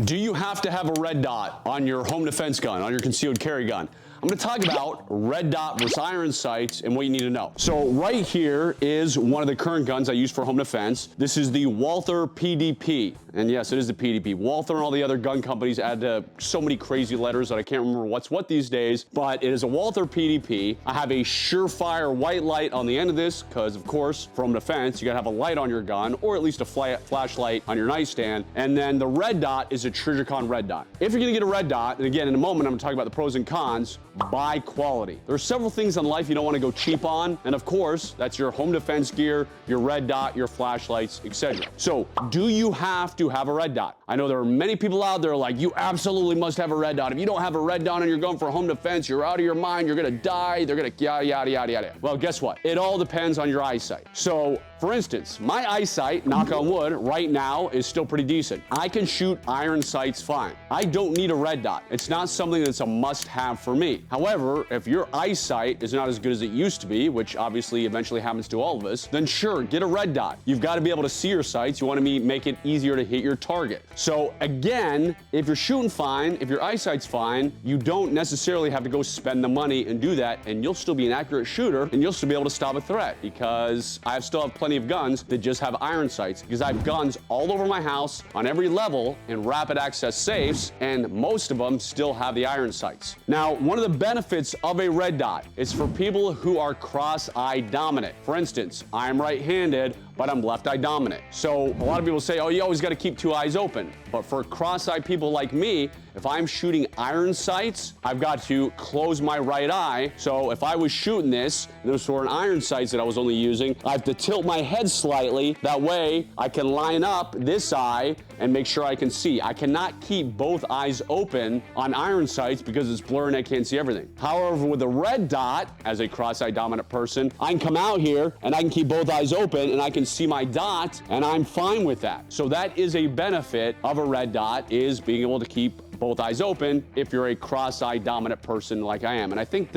Do you have to have a red dot on your home defense gun, on your concealed carry gun? I'm going to talk about red dot versus iron sights and what you need to know. So right here is one of the current guns I use for home defense. This is the Walther PDP. And yes, it is the PDP. Walther and all the other gun companies add so many crazy letters that I can't remember what's what these days, but it is a Walther PDP. I have a Surefire white light on the end of this because, of course, for home defense, you got to have a light on your gun or at least a flashlight on your nightstand. And then the red dot is a Trijicon red dot. If you're going to get a red dot, and again, in a moment, I'm going to talk about the pros and cons, buy quality. There are several things in life you don't want to go cheap on, and of course, that's your home defense gear, your red dot, your flashlights, etc. So, do you have to have a red dot? I know there are many people out there like, you absolutely must have a red dot. If you don't have a red dot and you're going for home defense, you're out of your mind, you're gonna die, they're gonna yada, yada, yada, yada. Well, guess what? It all depends on your eyesight. So, for instance, my eyesight, knock on wood, right now is still pretty decent. I can shoot iron sights fine. I don't need a red dot. It's not something that's a must-have for me. However, if your eyesight is not as good as it used to be, which obviously eventually happens to all of us, then sure, get a red dot. You've got to be able to see your sights. You want to make it easier to hit your target. So again, if you're shooting fine, if your eyesight's fine, you don't necessarily have to go spend the money and do that, and you'll still be an accurate shooter, and you'll still be able to stop a threat, because I still have plenty of guns that just have iron sights, because I have guns all over my house on every level in rapid access safes, and most of them still have the iron sights. Now, one of the benefits of a red dot is for people who are cross-eye dominant. For instance, I'm right-handed, but I'm left-eye dominant. So a lot of people say, oh, you always got to keep two eyes open. But for cross-eye people like me, if I'm shooting iron sights, I've got to close my right eye. So if I was shooting this, and those were an iron sights that I was only using, I have to tilt my head slightly. That way I can line up this eye and make sure I can see. I cannot keep both eyes open on iron sights because it's blurry and I can't see everything. However, with a red dot, as a cross-eye dominant person, I can come out here and I can keep both eyes open and I can see my dot, and I'm fine with that. So that is a benefit of a red dot, is being able to keep both eyes open if you're a cross-eye dominant person like I am. And I think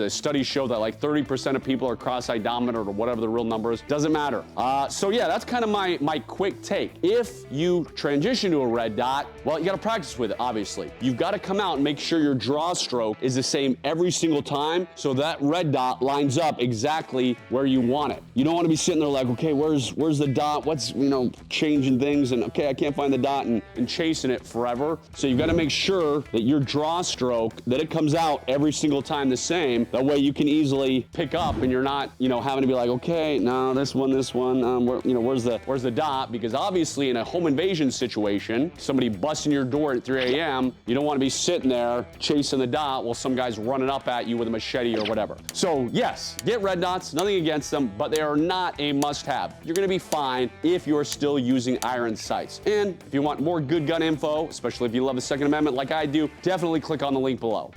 studies show that like 30% of people are cross-eye dominant, or whatever the real number is. Doesn't matter. So yeah, that's kind of my quick take. If you transition to a red dot, well, you got to practice with it, obviously. You've got to come out and make sure your draw stroke is the same every single time, so that red dot lines up exactly where you want it. You don't want to be sitting there like, okay, where's the dot? What's, changing things, and okay, I can't find the dot, and chasing it forever. So you've got to make sure that your draw stroke, that it comes out every single time the same. That way you can easily pick up, and you're not, having to be like, okay, no, this one, where's the dot? Because obviously in a home invasion situation, somebody busting your door at 3 a.m., you don't want to be sitting there chasing the dot while some guy's running up at you with a machete or whatever. So yes, get red dots, nothing against them, but they are not a must-have. You're going to be fine if you're still using iron sights. And if you want more good gun info, especially if you love the Second Amendment like I do, definitely click on the link below.